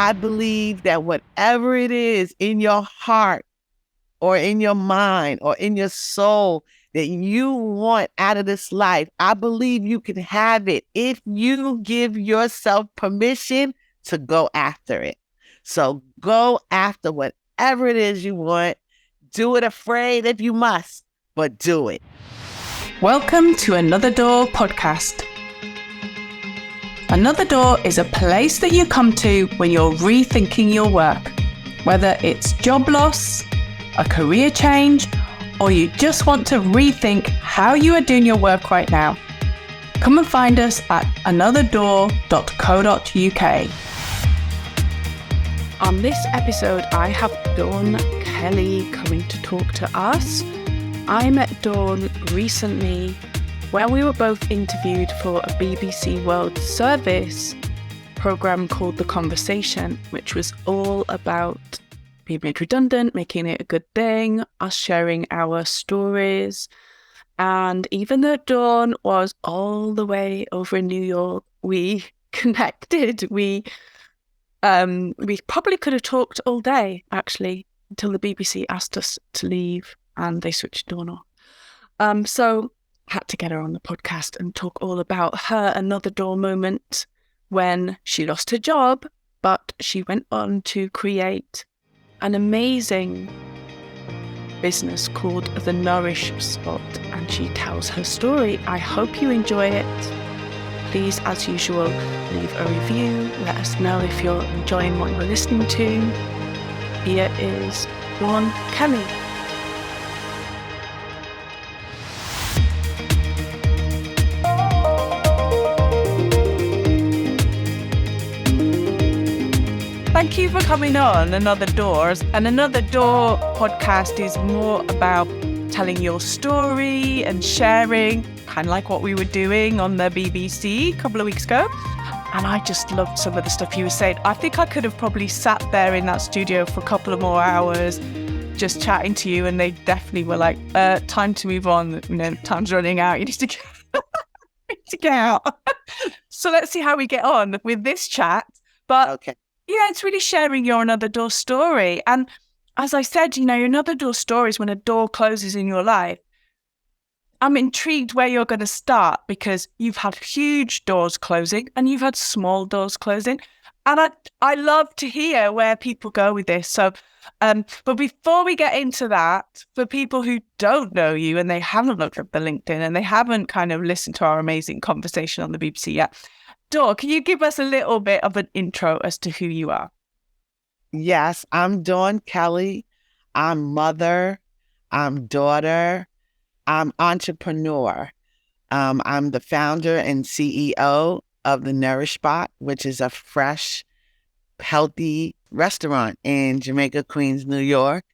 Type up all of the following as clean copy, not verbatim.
I believe that whatever it is in your heart or in your mind or in your soul that you want out of this life, I believe you can have it if you give yourself permission to go after it. So go after whatever it is you want. Do it afraid if you must, but do it. Welcome to Another Door podcast. Another Door is a place that you come to when you're rethinking your work, whether it's job loss, a career change, or you just want to rethink how you are doing your work right now. Come and find us at anotherdoor.co.uk. On this episode, I have Dawn Kelly coming to talk to us. I met Dawn recently when we were both interviewed for a BBC World Service programme called The Conversation, which was all about being made redundant, making it a good thing, us sharing our stories. And even though Dawn was all the way over in New York, we connected. We probably could have talked all day, actually, until the BBC asked us to leave and they switched Dawn off. So I had to get her on the podcast and talk all about her Another Door moment when she lost her job, but she went on to create an amazing business called the Nourish Spot, and she tells her story. I hope you enjoy it. Please, as usual, leave a review. Let us know if you're enjoying what you're listening to. Here is Dawn Kelly. Thank you for coming on Another Doors. And Another Door podcast is more about telling your story and sharing, kind of like what we were doing on the BBC a couple of weeks ago. And I just loved some of the stuff you were saying. I think I could have probably sat there in that studio for a couple of more hours just chatting to you, and they definitely were like, time to move on, time's running out, you need to get out. So let's see how we get on with this chat. But okay. Yeah, it's really sharing your Another Door story. And as I said, your Another Door story is when a door closes in your life. I'm intrigued where you're going to start, because you've had huge doors closing and you've had small doors closing. And I love to hear where people go with this. So, but before we get into that, for people who don't know you and they haven't looked at the LinkedIn and they haven't kind of listened to our amazing conversation on the BBC yet, Dawn, can you give us a little bit of an intro as to who you are? Yes, I'm Dawn Kelly. I'm mother. I'm daughter. I'm entrepreneur. I'm the founder and CEO of the Nourish Spot, which is a fresh, healthy restaurant in Jamaica, Queens, New York.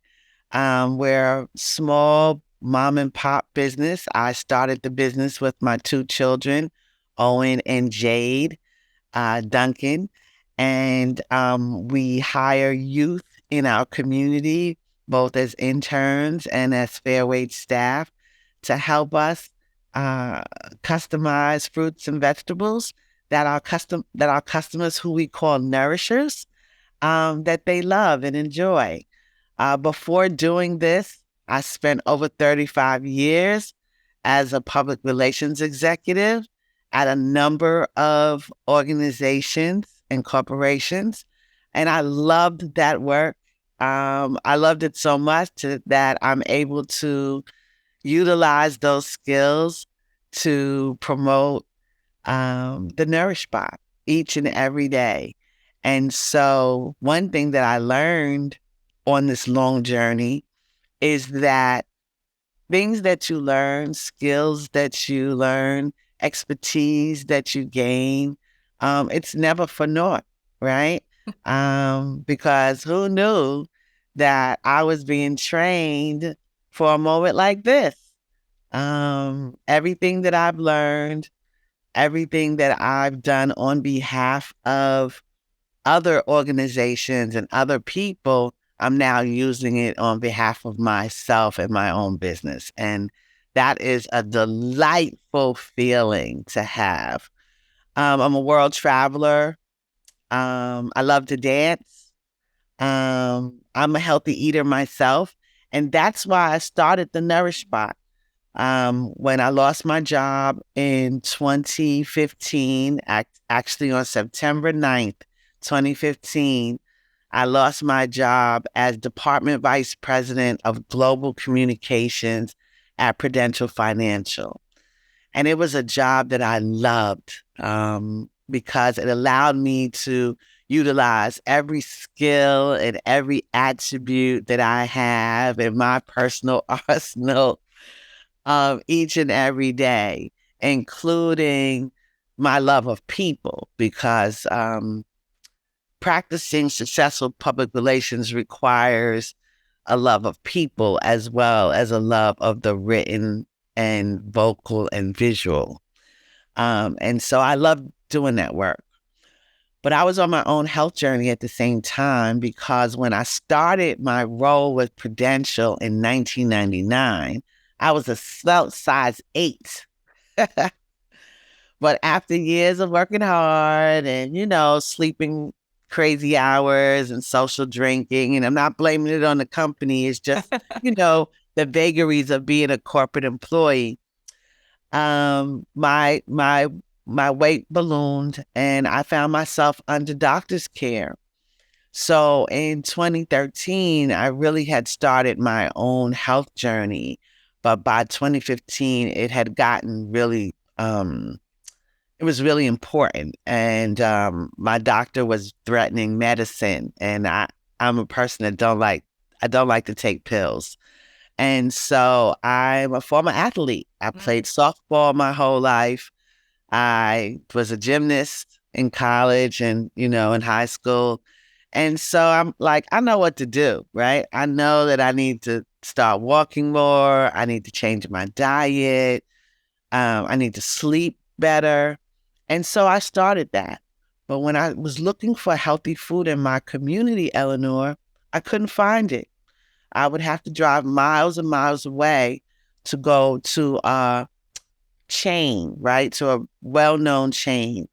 We're a small mom and pop business. I started the business with my two children, Owen and Jade Duncan, and we hire youth in our community, both as interns and as fair wage staff, to help us customize fruits and vegetables that our customers, who we call nourishers, that they love and enjoy. Before doing this, I spent over 35 years as a public relations executive at a number of organizations and corporations. And I loved that work. I loved it so much that I'm able to utilize those skills to promote the Nourish Spot each and every day. And so one thing that I learned on this long journey is that things that you learn, skills that you learn, expertise that you gain, it's never for naught, right? Because who knew that I was being trained for a moment like this? Everything that I've learned, everything that I've done on behalf of other organizations and other people, I'm now using it on behalf of myself and my own business. And that is a delightful feeling to have. I'm a world traveler. I love to dance. I'm a healthy eater myself. And that's why I started the Nourish Spot. When I lost my job in 2015, actually on September 9th, 2015, I lost my job as Department Vice President of Global Communications at Prudential Financial. And it was a job that I loved because it allowed me to utilize every skill and every attribute that I have in my personal arsenal each and every day, including my love of people, because practicing successful public relations requires a love of people as well as a love of the written and vocal and visual. And so I love doing that work. But I was on my own health journey at the same time because when I started my role with Prudential in 1999, I was a svelte size 8. But after years of working hard and, sleeping crazy hours and social drinking, and I'm not blaming it on the company, it's just, the vagaries of being a corporate employee. My weight ballooned and I found myself under doctor's care. So in 2013, I really had started my own health journey. But by 2015, it had gotten really it was really important. And my doctor was threatening medicine. And I'm a person that I don't like to take pills. And so I'm a former athlete. I played softball my whole life. I was a gymnast in college and, in high school. And so I'm like, I know what to do, right? I know that I need to start walking more. I need to change my diet. I need to sleep better. And so I started that. But when I was looking for healthy food in my community, Eleanor, I couldn't find it. I would have to drive miles and miles away to go to a chain, right? To a well-known chain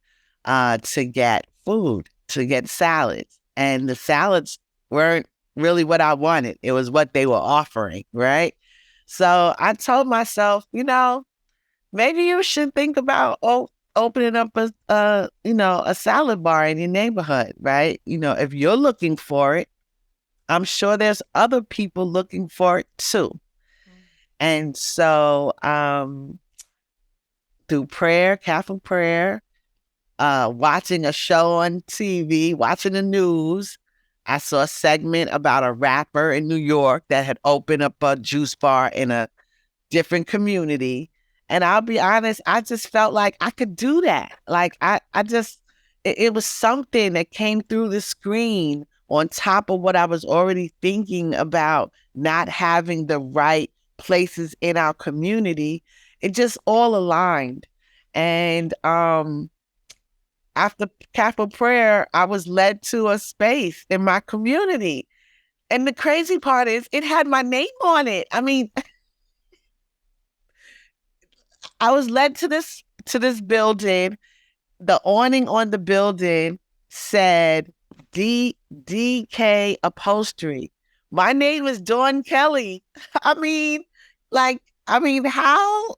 to get food, to get salads. And the salads weren't really what I wanted. It was what they were offering, right? So I told myself, maybe you should think about opening up a salad bar in your neighborhood, right? If you're looking for it, I'm sure there's other people looking for it too. And so through prayer, Catholic prayer, watching a show on TV, watching the news, I saw a segment about a rapper in New York that had opened up a juice bar in a different community. And I'll be honest, I just felt like I could do that. Like it was something that came through the screen on top of what I was already thinking about not having the right places in our community. It just all aligned. And after Catholic prayer, I was led to a space in my community. And the crazy part is it had my name on it. I mean, I was led to this building. The awning on the building said DK Upholstery. My name is Dawn Kelly. I mean, how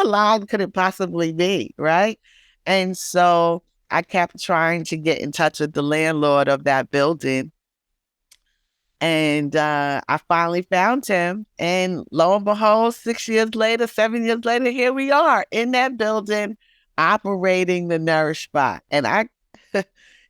aligned could it possibly be, right? And so I kept trying to get in touch with the landlord of that building. And I finally found him. And lo and behold, 6 years later, 7 years later, here we are in that building operating the Nourish Spot. And I,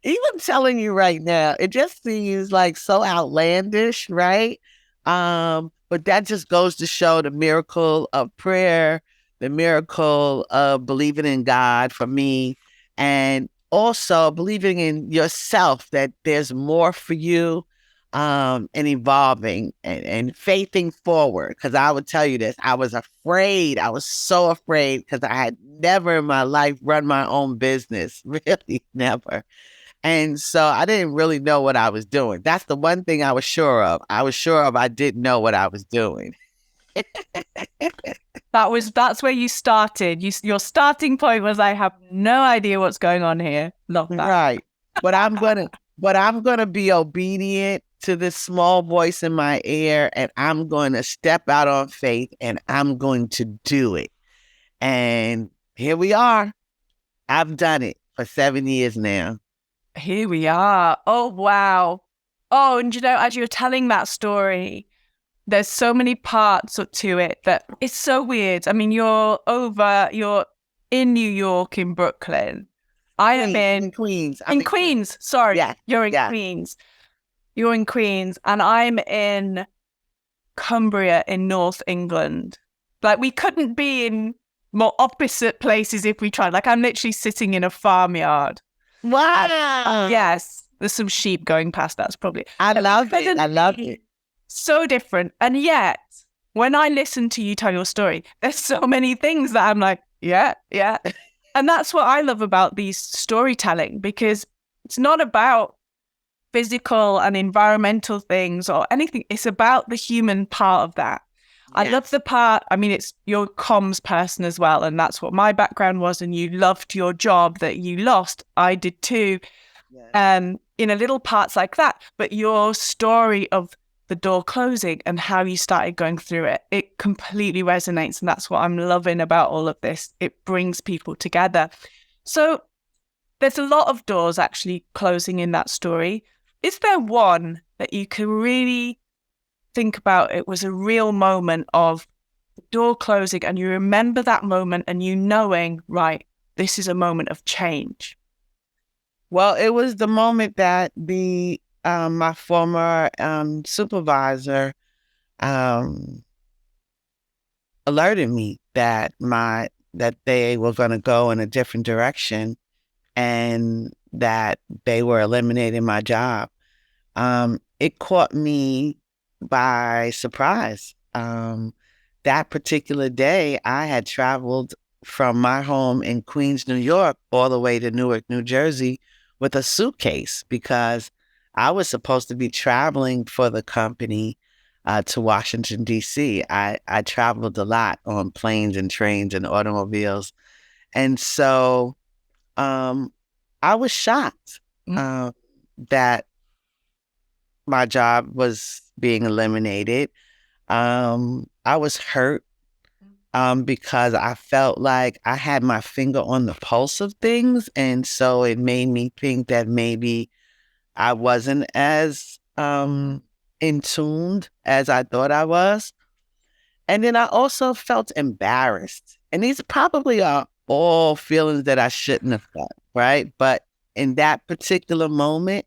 even telling you right now, it just seems like so outlandish, right? But that just goes to show the miracle of prayer, the miracle of believing in God for me, and also believing in yourself that there's more for you and evolving and faithing forward. Because I would tell you this, I was afraid. I was so afraid because I had never in my life run my own business, really never. And so I didn't really know what I was doing. That's the one thing I was sure of. I was sure of I didn't know what I was doing. That's where you started. Your starting point was, I have no idea what's going on here. Love that. Right. But I'm gonna be obedient to this small voice in my ear, and I'm going to step out on faith, and I'm going to do it. And here we are. I've done it for 7 years now. Here we are. Oh, wow. Oh, and as you're telling that story, there's so many parts to it that it's so weird. I mean, you're in New York, in Brooklyn. I am In Queens. I'm in in Queens. Queens. Sorry, Yeah. you're in Yeah. Queens. You're in Queens, and I'm in Cumbria in North England. Like, we couldn't be in more opposite places if we tried. Like, I'm literally sitting in a farmyard. Wow. Yes, there's some sheep going past. That's probably. I love it. Couldn't I love be it. So different. And yet, when I listen to you tell your story, there's so many things that I'm like, yeah, yeah. And that's what I love about these storytelling, because it's not about physical and environmental things or anything. It's about the human part of that. I love the part, I mean, it's you're a comms person as well. And that's what my background was. And you loved your job that you lost. I did too. Yes. Little parts like that. But your story of the door closing and how you started going through it, it completely resonates. And that's what I'm loving about all of this. It brings people together. So there's a lot of doors actually closing in that story. Is there one that you can really think about? It was a real moment of the door closing, and you remember that moment and you knowing, right, this is a moment of change. Well, it was the moment that the my former supervisor um, alerted me that they were going to go in a different direction, and that they were eliminating my job. It caught me by surprise. That particular day, I had traveled from my home in Queens, New York, all the way to Newark, New Jersey, with a suitcase because I was supposed to be traveling for the company to Washington, D.C. I traveled a lot on planes and trains and automobiles. And so I was shocked that my job was being eliminated. I was hurt because I felt like I had my finger on the pulse of things. And so it made me think that maybe I wasn't as in tuned as I thought I was. And then I also felt embarrassed. And these probably are all feelings that I shouldn't have felt, right? But in that particular moment,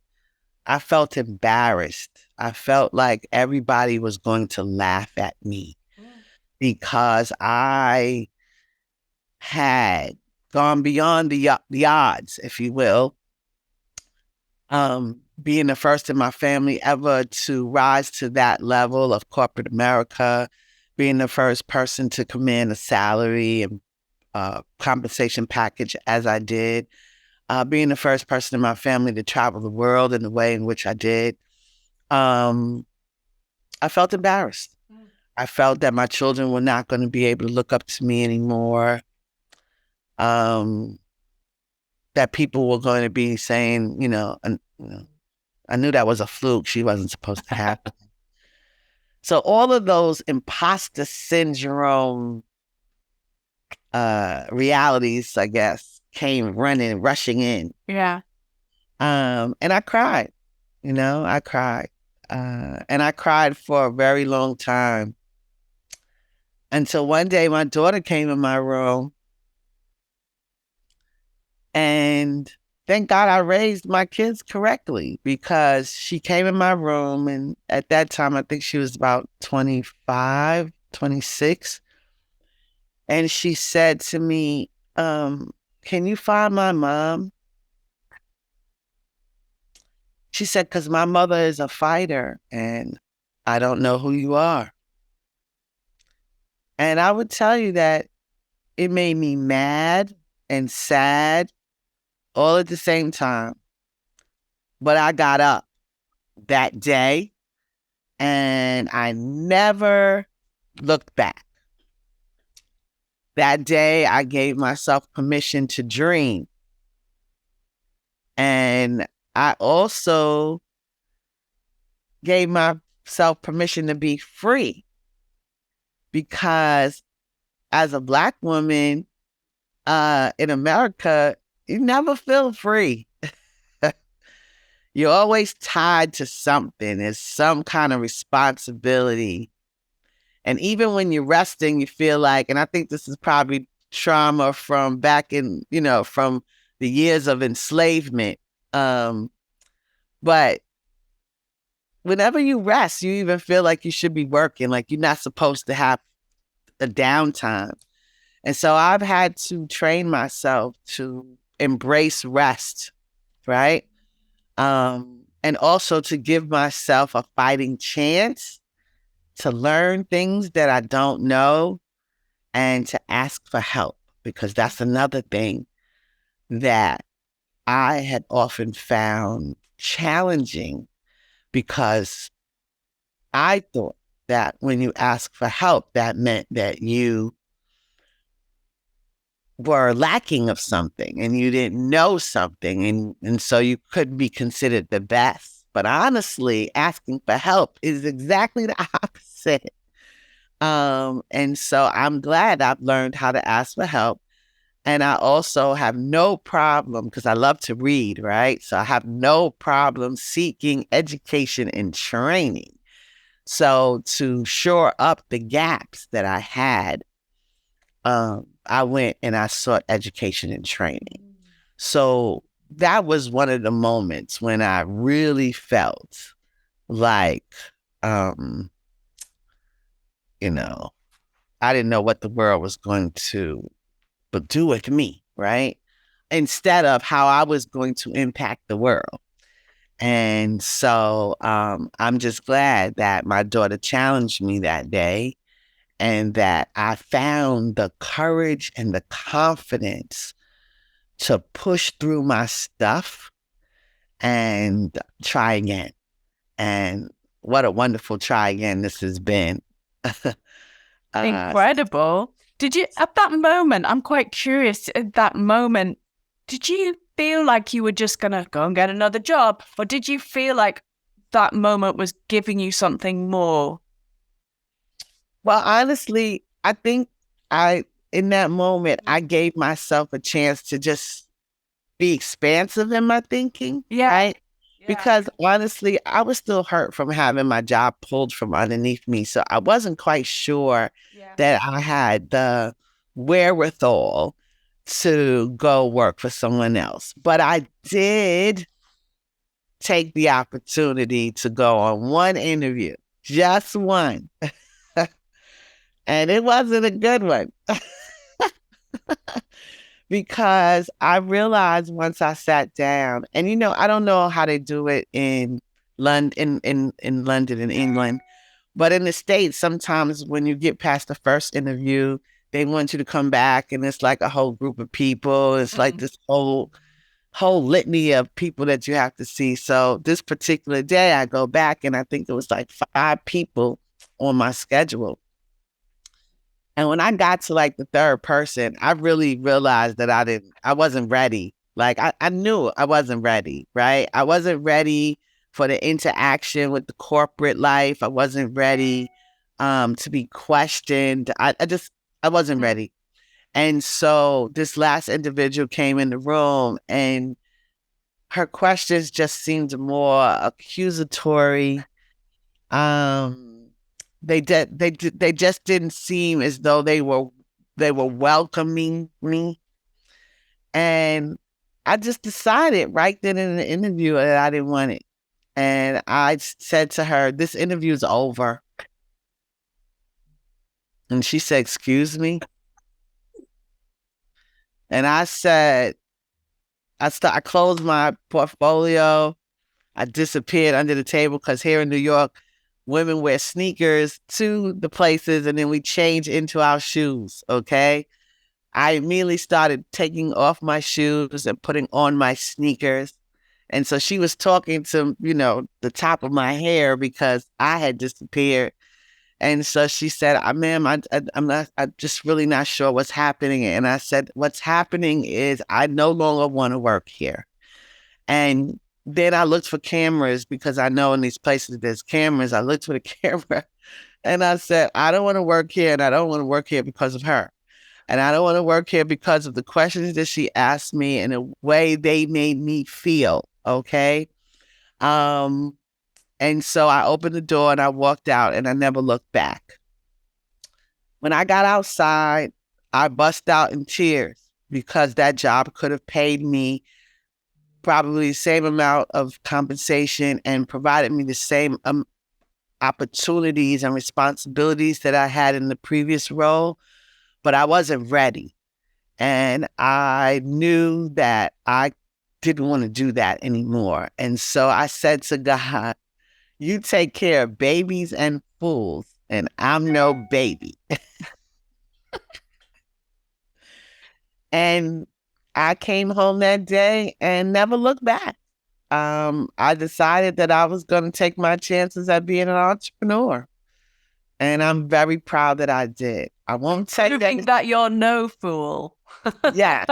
I felt embarrassed. I felt like everybody was going to laugh at me because I had gone beyond the odds, if you will, being the first in my family ever to rise to that level of corporate America, being the first person to command a salary and compensation package as I did, being the first person in my family to travel the world in the way in which I did. I felt embarrassed. I felt that my children were not going to be able to look up to me anymore. Um, that people were going to be saying, I knew that was a fluke. She wasn't supposed to happen. So all of those imposter syndrome realities, I guess, came rushing in. Yeah. And I cried. I cried. And I cried for a very long time until one day my daughter came in my room, and thank God I raised my kids correctly, because she came in my room, and at that time, I think she was about 25, 26. And she said to me, can you find my mom? She said, because my mother is a fighter and I don't know who you are. And I would tell you that it made me mad and sad all at the same time. But I got up that day, and I never look back. That day, I gave myself permission to dream. And I also gave myself permission to be free because as a Black woman in America, you never feel free. You're always tied to something. There's some kind of responsibility. And even when you're resting, you feel like, and I think this is probably trauma from back in, from the years of enslavement. But whenever you rest, you even feel like you should be working, like you're not supposed to have a downtime. And so I've had to train myself to embrace rest, right? And also to give myself a fighting chance to learn things that I don't know and to ask for help, because that's another thing that I had often found challenging, because I thought that when you ask for help, that meant that you were lacking of something and you didn't know something, and so you couldn't be considered the best. But honestly, asking for help is exactly the opposite. And so I'm glad I've learned how to ask for help. And I also have no problem, because I love to read, right? So I have no problem seeking education and training. So to shore up the gaps that I had, I went and I sought education and training. So that was one of the moments when I really felt like, um, I didn't know what the world was going to do with me, right? Instead of how I was going to impact the world. And so I'm just glad that my daughter challenged me that day, and that I found the courage and the confidence to push through my stuff and try again. And what a wonderful try again this has been. Incredible. Did you, at that moment, I'm quite curious, at that moment, did you feel like you were just going to go and get another job? Or did you feel like that moment was giving you something more? Well, honestly, I think in that moment, I gave myself a chance to just be expansive in my thinking, right? Yeah. Because honestly, I was still hurt from having my job pulled from underneath me. So I wasn't quite sure that I had the wherewithal to go work for someone else. But I did take the opportunity to go on one interview, just one. And it wasn't a good one. Because I realized once I sat down, and I don't know how they do it in London, in London, in England, but in the States, sometimes when you get past the first interview, they want you to come back, and it's like a whole group of people. It's like this whole litany of people that you have to see. So this particular day, I go back, and I think it was like 5 people on my schedule. And when I got to like the third person, I really realized that I wasn't ready. Like I knew I wasn't ready, right? I wasn't ready for the interaction with the corporate life. I wasn't ready to be questioned. I wasn't ready. And so this last individual came in the room, and her questions just seemed more accusatory. They just didn't seem as though they were welcoming me. And I just decided right then in the interview that I didn't want it. And I said to her, "This interview is over." And she said, "Excuse me?" And I said, I closed my portfolio. I disappeared under the table, because here in New York, women wear sneakers to the places, and then we change into our shoes, okay? I immediately started taking off my shoes and putting on my sneakers. And so she was talking to, the top of my hair, because I had disappeared. And so she said, ma'am, I'm just really not sure what's happening. And I said, what's happening is I no longer want to work here. And then I looked for cameras because I know in these places there's cameras. I looked for the camera and I said, I don't want to work here, and I don't want to work here because of her. And I don't want to work here because of the questions that she asked me and the way they made me feel. Okay. Um, and so I opened the door and I walked out and I never looked back. When I got outside, I bust out in tears because that job could have paid me probably the same amount of compensation and provided me the same opportunities and responsibilities that I had in the previous role, but I wasn't ready. And I knew that I didn't want to do that anymore. And so I said to God, you take care of babies and fools, and I'm no baby. And I came home that day and never looked back. I decided that I was going to take my chances at being an entrepreneur. And I'm very proud that I did. I won't tell you that you're no fool. Yes.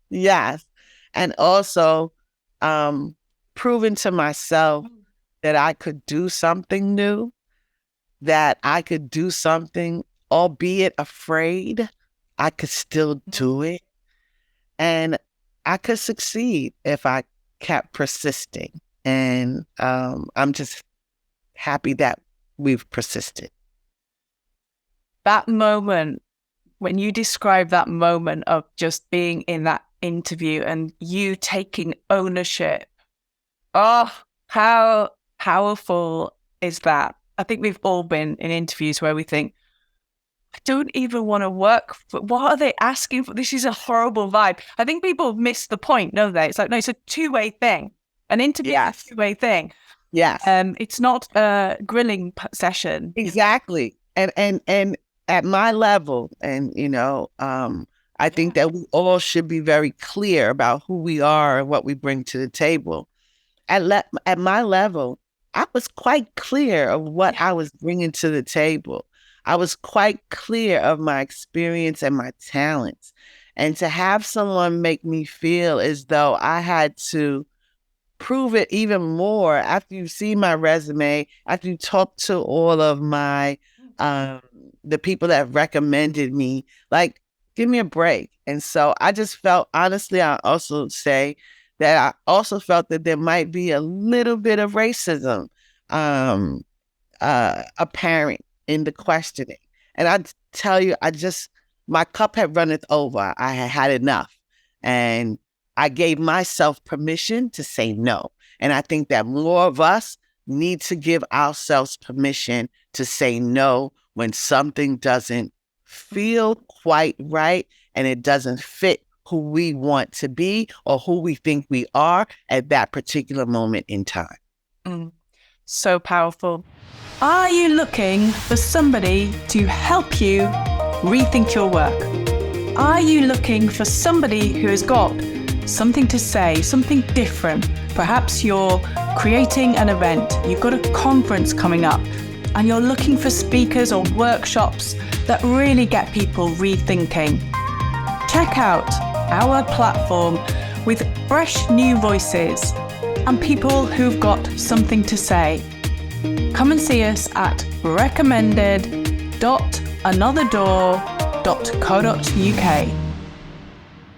Yes. And also proving to myself that I could do something new, that I could do something, albeit afraid, I could still do it. And I could succeed if I kept persisting. And I'm just happy that we've persisted. That moment, when you describe that moment of just being in that interview and you taking ownership, oh, how powerful is that? I think we've all been in interviews where we think, I don't even want to work for, what are they asking for? This is a horrible vibe. I think people miss the point, don't they? It's like, no, it's a two-way thing. An interview is a two-way thing. Yes. It's not a grilling session. Exactly. And at my level, and I think that we all should be very clear about who we are and what we bring to the table. At my level, I was quite clear of what I was bringing to the table. I was quite clear of my experience and my talents. And to have someone make me feel as though I had to prove it even more after you see my resume, after you talk to all of my the people that recommended me, like, give me a break. And so I just felt, honestly, I also say that I also felt that there might be a little bit of racism apparent in the questioning. And I tell you, my cup had runneth over. I had had enough. And I gave myself permission to say no. And I think that more of us need to give ourselves permission to say no when something doesn't feel quite right and it doesn't fit who we want to be or who we think we are at that particular moment in time. So powerful. Are you looking for somebody to help you rethink your work? Are you looking for somebody who has got something to say, something different? Perhaps you're creating an event, you've got a conference coming up, and you're looking for speakers or workshops that really get people rethinking. Check out our platform with fresh new voices and people who've got something to say. Come and see us at recommended.anotherdoor.co.uk.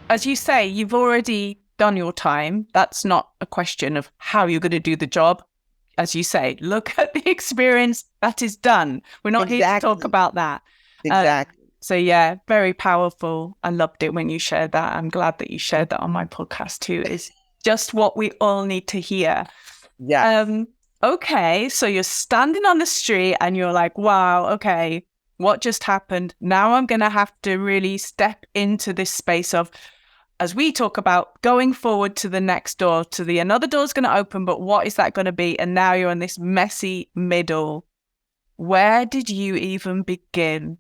As you say, you've already done your time. That's not a question of how you're going to do the job. As you say, look at the experience that is done. We're not here to talk about that. Exactly. So yeah, very powerful. I loved it when you shared that. I'm glad that you shared that on my podcast too. It's just what we all need to hear. Yeah. Okay, so you're standing on the street and you're like, wow, okay, what just happened? Now I'm going to have to really step into this space of, as we talk about, going forward to the next door, to the another door's going to open, but what is that going to be? And now you're in this messy middle. Where did you even begin?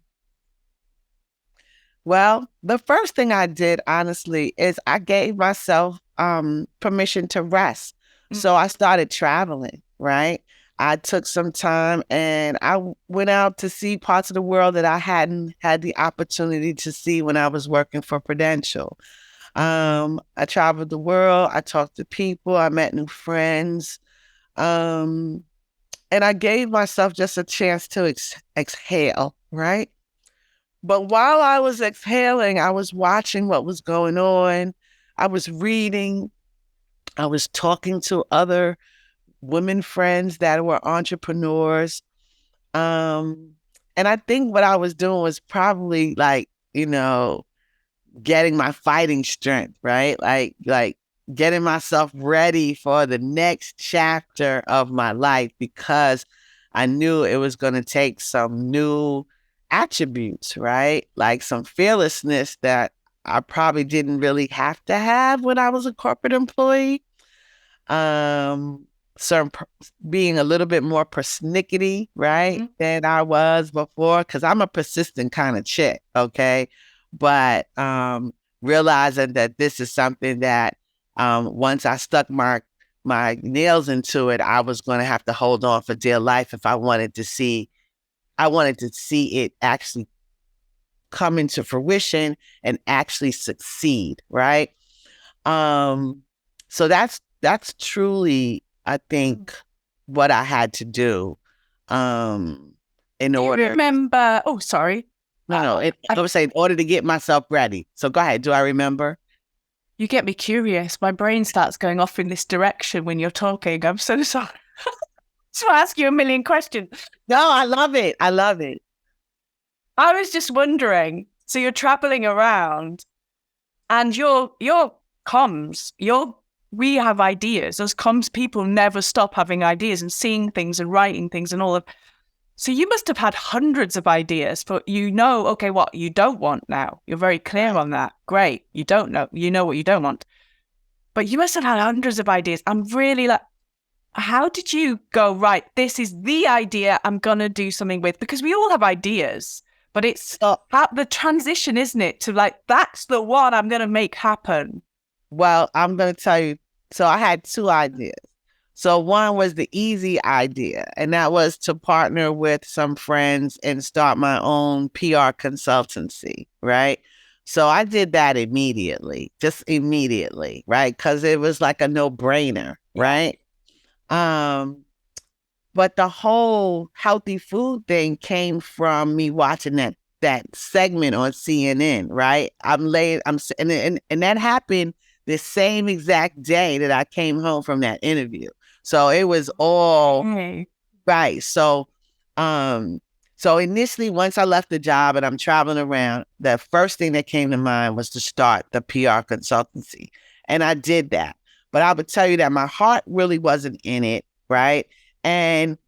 Well, the first thing I did, honestly, is I gave myself permission to rest. So I started traveling, right? I took some time and I went out to see parts of the world that I hadn't had the opportunity to see when I was working for Prudential. I traveled the world. I talked to people. I met new friends. Um, and I gave myself just a chance to exhale, right? But while I was exhaling, I was watching what was going on. I was reading. I was talking to other women friends that were entrepreneurs. Um, and I think what I was doing was probably like, getting my fighting strength, right? Like getting myself ready for the next chapter of my life because I knew it was going to take some new attributes, right? Like some fearlessness that I probably didn't really have to have when I was a corporate employee. Um, some being a little bit more persnickety, right, than I was before, because I'm a persistent kind of chick, okay? But realizing that this is something that once I stuck my nails into it, I was going to have to hold on for dear life if I wanted to see it actually come into fruition and actually succeed, right? Um, so that's truly, I think, what I had to do. In Do you order, remember? Oh, sorry. I would say in order to get myself ready. So go ahead. Do I remember? You get me curious. My brain starts going off in this direction when you're talking. I'm so sorry. So I ask you a million questions. No, I love it. I love it. I was just wondering. So you're traveling around, and your comms, we have ideas. As comms people never stop having ideas and seeing things and writing things and all of. So you must have had hundreds of ideas, but okay, what you don't want now. You're very clear on that. Great. You don't know. You know what you don't want. But you must have had hundreds of ideas. I'm really like, how did you go, right, this is the idea I'm going to do something with? Because we all have ideas, but it's the transition, isn't it? To like, that's the one I'm going to make happen. Well, I'm going to tell you. So I had two ideas. So one was the easy idea, and that was to partner with some friends and start my own PR consultancy, right? So I did that immediately, just immediately, right? Because it was like a no-brainer, right? Um, but the whole healthy food thing came from me watching that segment on CNN, right? And that happened the same exact day that I came home from that interview. So it was all right. So initially, once I left the job and I'm traveling around, the first thing that came to mind was to start the PR consultancy. And I did that. But I would tell you that my heart really wasn't in it, right? And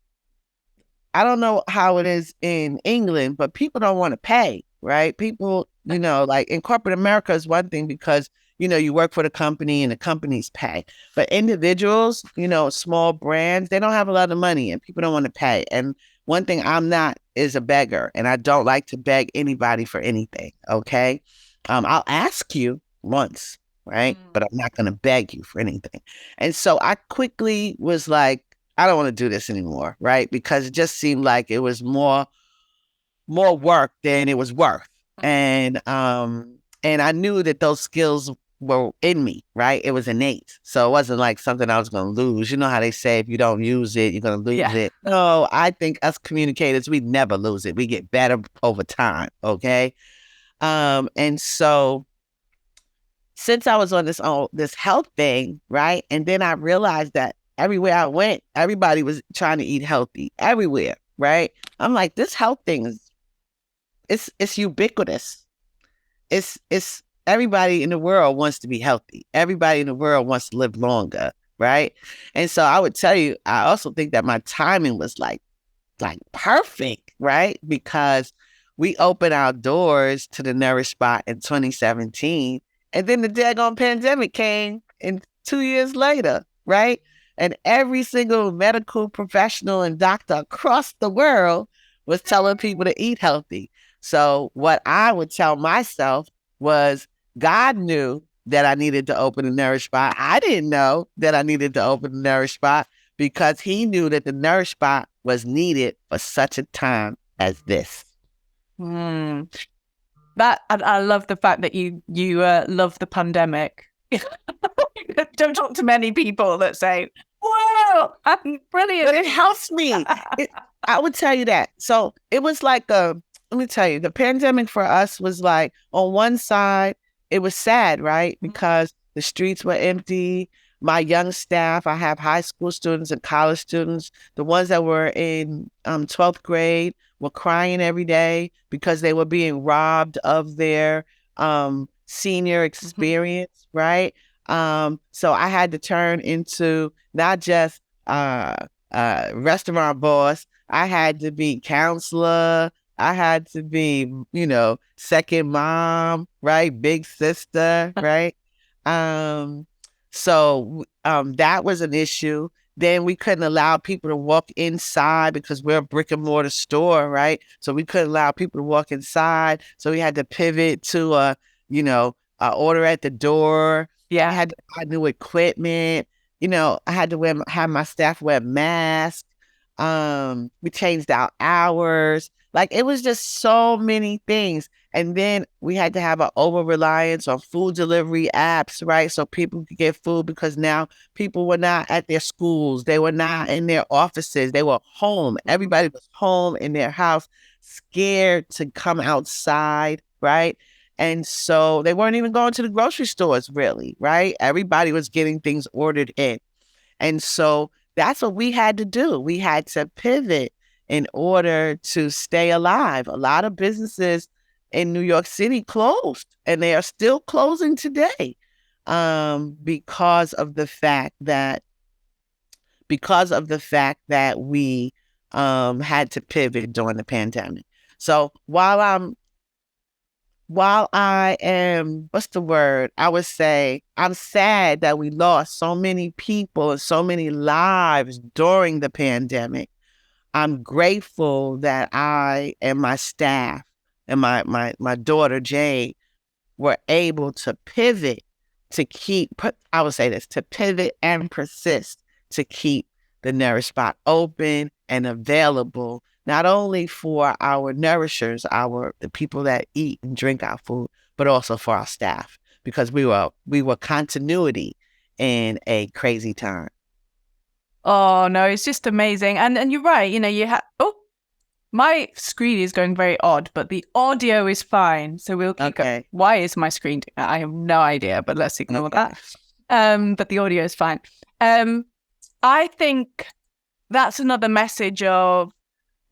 I don't know how it is in England, but people don't want to pay, right? People, like in corporate America is one thing because you work for the company and the companies pay. But individuals, small brands, they don't have a lot of money and people don't want to pay. And one thing I'm not is a beggar, and I don't like to beg anybody for anything, okay? I'll ask you once, right? But I'm not going to beg you for anything. And so I quickly was like, I don't want to do this anymore, right? Because it just seemed like it was more work than it was worth. And I knew that those skills were in me, right? It was innate. So it wasn't like something I was going to lose. You know how they say if you don't use it, you're going to lose it. No, I think us communicators, we never lose it. We get better over time, okay? And so since I was on this health thing, right? And then I realized that everywhere I went, everybody was trying to eat healthy everywhere, right? I'm like, this health thing it's ubiquitous. It's everybody in the world wants to be healthy. Everybody in the world wants to live longer, right? And so I would tell you, I also think that my timing was like perfect, right? Because we opened our doors to the Nourish Spot in 2017, and then the daggone pandemic came and 2 years later, right? And every single medical professional and doctor across the world was telling people to eat healthy. So what I would tell myself was God knew that I needed to open a Nourish Spot. I didn't know that I needed to open a Nourish Spot, because he knew that the Nourish Spot was needed for such a time as this. Mm. That I love the fact that you love the pandemic. Don't talk to many people that say, "Wow, I'm brilliant." But it helps me. I would tell you that. So it was like let me tell you, the pandemic for us was like, on one side, it was sad, right? Because the streets were empty. My young staff, I have high school students and college students. The ones that were in 12th grade were crying every day because they were being robbed of their senior experience, right? So I had to turn into not just restaurant boss. I had to be counselor. I had to be, second mom, right? Big sister, right? So that was an issue. Then we couldn't allow people to walk inside because we're a brick and mortar store, right? So we couldn't allow people to walk inside. So we had to pivot to a order at the door. Yeah. I had to buy new equipment. I had to have my staff wear masks. We changed our hours. Like, it was just so many things. And then we had to have an over reliance on food delivery apps, right? So people could get food, because now people were not at their schools. They were not in their offices. They were home. Everybody was home in their house, scared to come outside, right? And so they weren't even going to the grocery stores, really, right? Everybody was getting things ordered in. And so that's what we had to do. We had to pivot in order to stay alive. A lot of businesses in New York City closed, and they are still closing today, because of the fact that we had to pivot during the pandemic. So while I am, what's the word? I would say I'm sad that we lost so many people and so many lives during the pandemic. I'm grateful that I and my staff and my daughter, Jane, were able to pivot I would say this, to pivot and persist to keep the Nourish Spot open and available, not only for our nourishers, the people that eat and drink our food, but also for our staff, because we were continuity in a crazy time. Oh no, it's just amazing. And you're right, you have my screen is going very odd, but the audio is fine. So we'll keep going. Why is my screen? I have no idea, but let's ignore that. But the audio is fine. I think that's another message of,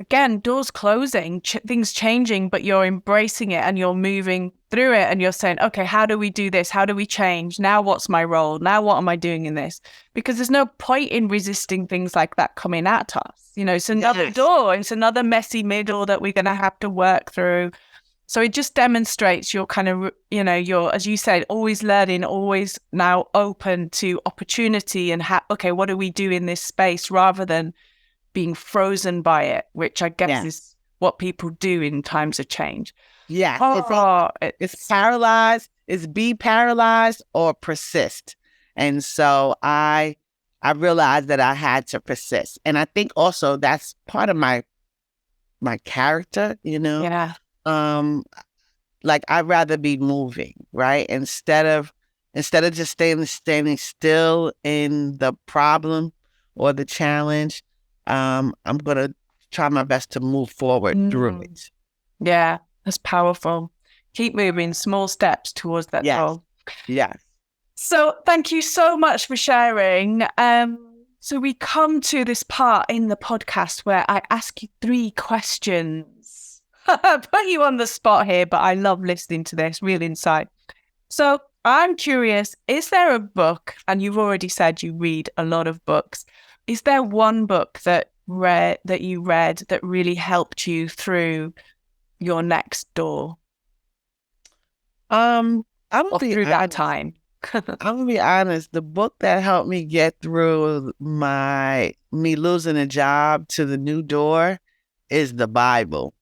again, doors closing, things changing, but you're embracing it and you're moving through it and you're saying, okay, how do we do this? How do we change? Now what's my role? Now what am I doing in this? Because there's no point in resisting things like that coming at us. It's another door. It's another messy middle that we're going to have to work through. So it just demonstrates your kind of, you're, as you said, always learning, always now open to opportunity and okay, what do we do in this space, rather than being frozen by it, which I guess is what people do in times of change. Yeah. It's paralyzed. It's be paralyzed or persist. And so I realized that I had to persist. And I think also that's part of my character, Yeah. Like, I'd rather be moving, right? Instead of just standing still in the problem or the challenge, I'm going to try my best to move forward through it. Yeah, that's powerful. Keep moving, small steps towards that goal. Yes. So thank you so much for sharing. So we come to this part in the podcast where I ask you 3 questions. I put you on the spot here, but I love listening to this, real insight. So I'm curious, is there a book, and you've already said you read a lot of books, is there one book that you read that really helped you through your next door? I'm gonna be through that time. I'm gonna be honest. The book that helped me get through me losing a job to the new door is the Bible.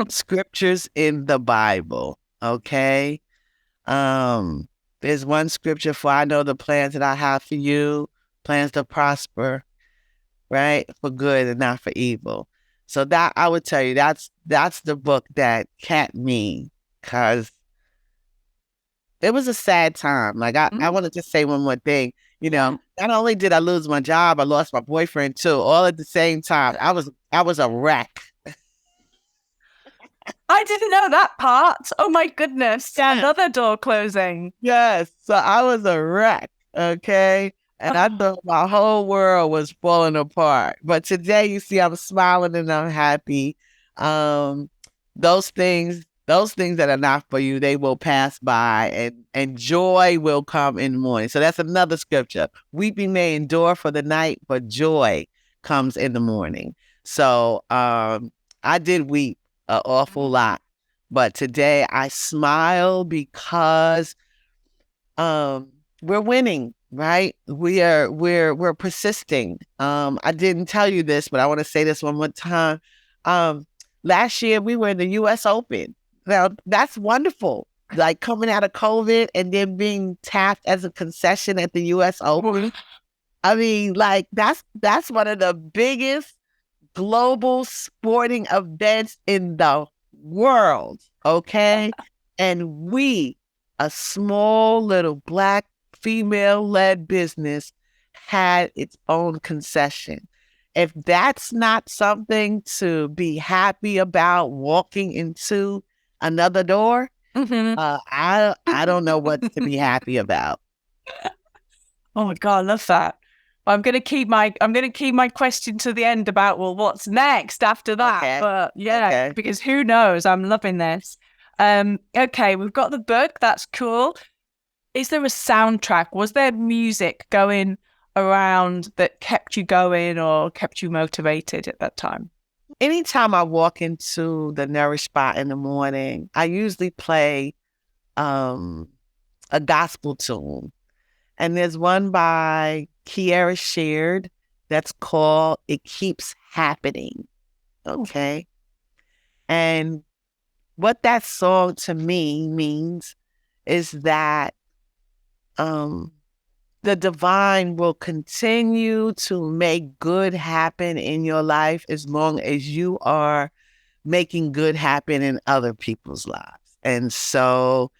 Scriptures in the Bible. Okay. There's one scripture, for I know the plans that I have for you, plans to prosper right? For good and not for evil. So that I would tell you that's the book that kept me because it was a sad time. Like I Mm. wanted to say one more thing. Not only did I lose my job, I lost my boyfriend too, all at the same time. I was a wreck. I didn't know that part. Oh my goodness. Yeah. Another door closing. Yes. So I was a wreck. Okay. And I thought my whole world was falling apart. But today you see I'm smiling and I'm happy. Um, those things that are not for you, they will pass by and joy will come in the morning. So that's another scripture. Weeping may endure for the night, but joy comes in the morning. So I did weep an awful lot. But today I smile because we're winning, right? We're persisting. I didn't tell you this, but I want to say this one more time. Um Last year we were in the US Open. Now that's wonderful. Like coming out of COVID and then being tapped as a concession at the US Open. I mean, like that's one of the biggest global sporting events in the world, okay? And we, a small little Black female led business, had its own concession. If that's not something to be happy about walking into another door, Mm-hmm. I don't know what to be happy about. Oh my God, I love that. I'm gonna keep my question to the end about, well, what's next after that? Okay. But yeah, Okay. because who knows? I'm loving this. Okay, we've got the book, that's cool. Is there a soundtrack? Was there music going around that kept you going or kept you motivated at that time? Anytime I walk into the Nourish Spot in the morning, I usually play um, a gospel tune. And there's one by Kiera Sheard that's called It Keeps Happening. Okay. And what that song to me means is that um, the divine will continue to make good happen in your life as long as you are making good happen in other people's lives. And so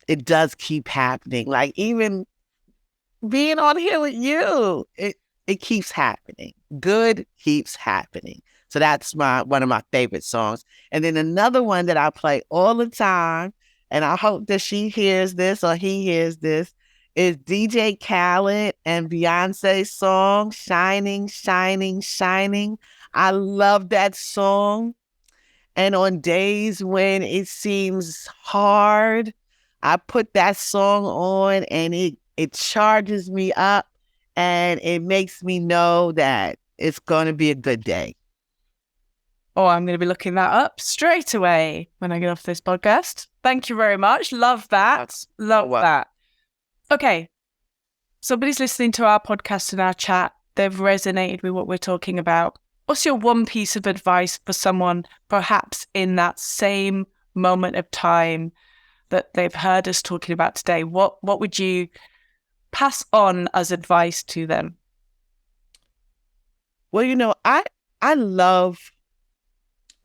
it does keep happening. Like even being on here with you, it keeps happening. Good keeps happening. So that's one of my favorite songs. And then another one that I play all the time, and I hope that she hears this or he hears this, is DJ Khaled and Beyonce's song, Shining, Shining, Shining. I love that song. And on days when it seems hard, I put that song on and it charges me up and it makes me know that it's going to be a good day. Oh, I'm going to be looking that up straight away when I get off this podcast. Thank you very much. Love that. Love that. Okay. Somebody's listening to our podcast and our chat. They've resonated with what we're talking about. What's your one piece of advice for someone perhaps in that same moment of time that they've heard us talking about today? What would you pass on as advice to them? Well, I love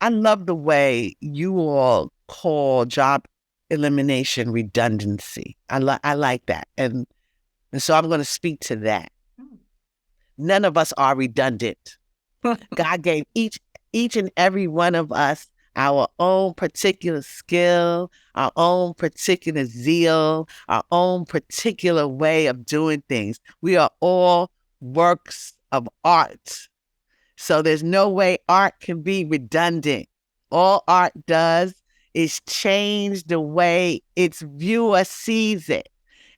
the way you all call job elimination redundancy. I like that. And so I'm going to speak to that. None of us are redundant. God gave each and every one of us our own particular skill, our own particular zeal, our own particular way of doing things. We are all works of art. So there's no way art can be redundant. All art does is change the way its viewer sees it.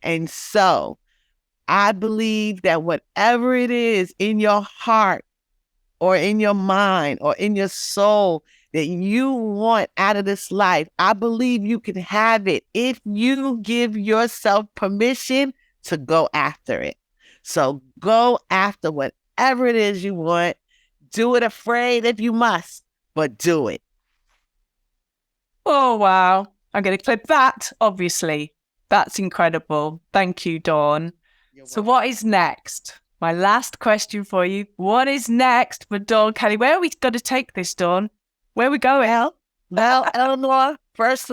And so I believe that whatever it is in your heart or in your mind or in your soul that you want out of this life, I believe you can have it if you give yourself permission to go after it. So go after whatever it is you want. Do it afraid if you must, but do it. Oh, wow. I'm going to clip that, obviously. That's incredible. Thank you, Dawn. So what is next? My last question for you. What is next for Dawn Kelly? Where are we going to take this, Dawn? Where are we going? Well, Eleanor, first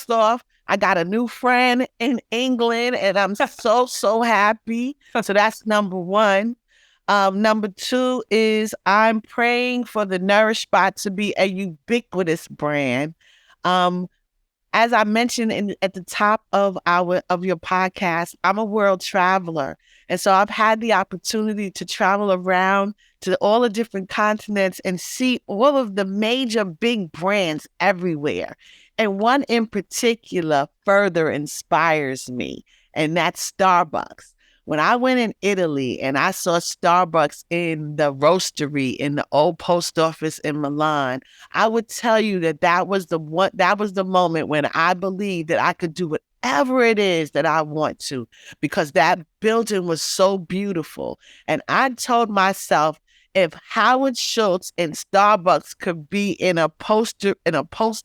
off, I got a new friend in England and I'm so happy. So that's number one. Number two is I'm praying for the Nourish Spot to be a ubiquitous brand. As I mentioned at the top of your podcast, I'm a world traveler. And so I've had the opportunity to travel around to all the different continents and see all of the major big brands everywhere. And one in particular further inspires me, and that's Starbucks. When I went in Italy and I saw Starbucks in the roastery in the old post office in Milan, I would tell you that was the moment when I believed that I could do whatever it is that I want to, because that building was so beautiful. And I told myself, if Howard Schultz and Starbucks could be in a post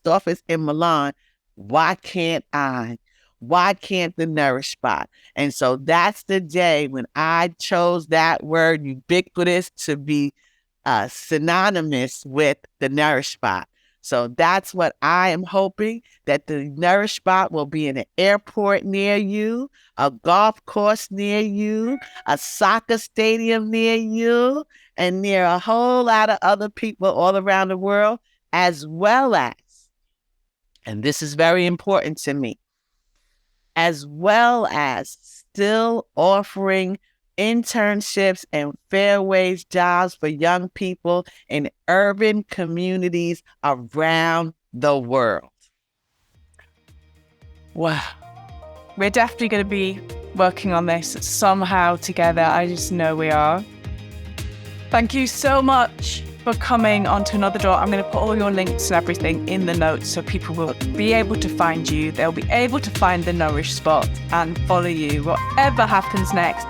office in Milan, why can't I? Why can't the Nourish Spot? And so that's the day when I chose that word ubiquitous to be synonymous with the Nourish Spot. So that's what I am hoping, that the Nourish Spot will be in an airport near you, a golf course near you, a soccer stadium near you, and near a whole lot of other people all around the world, as well as, and this is very important to me, as well as still offering internships and fair wage jobs for young people in urban communities around the world. Wow. We're definitely going to be working on this somehow together. I just know we are. Thank you so much for coming onto Another Door. I'm going to put all your links and everything in the notes so people will be able to find you. They'll be able to find the Nourish Spot and follow you, whatever happens next.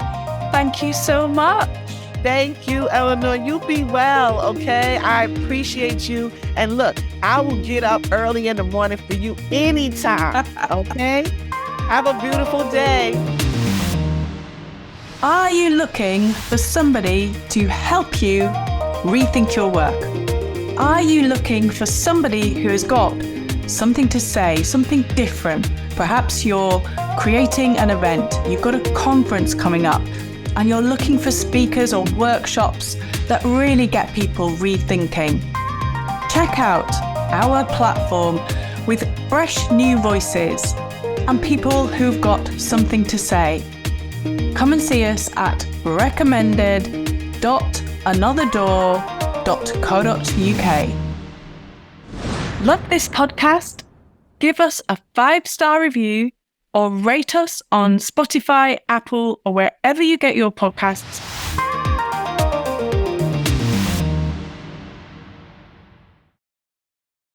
Thank you so much. Thank you, Eleanor. You be well, okay? I appreciate you. And look, I will get up early in the morning for you anytime, okay? Have a beautiful day. Are you looking for somebody to help you rethink your work? Are you looking for somebody who has got something to say, something different? Perhaps you're creating an event, you've got a conference coming up, and you're looking for speakers or workshops that really get people rethinking. Check out our platform with fresh new voices and people who've got something to say. Come and see us at recommended.anotherdoor.co.uk. Love this podcast? Give us a 5-star review or rate us on Spotify, Apple, or wherever you get your podcasts.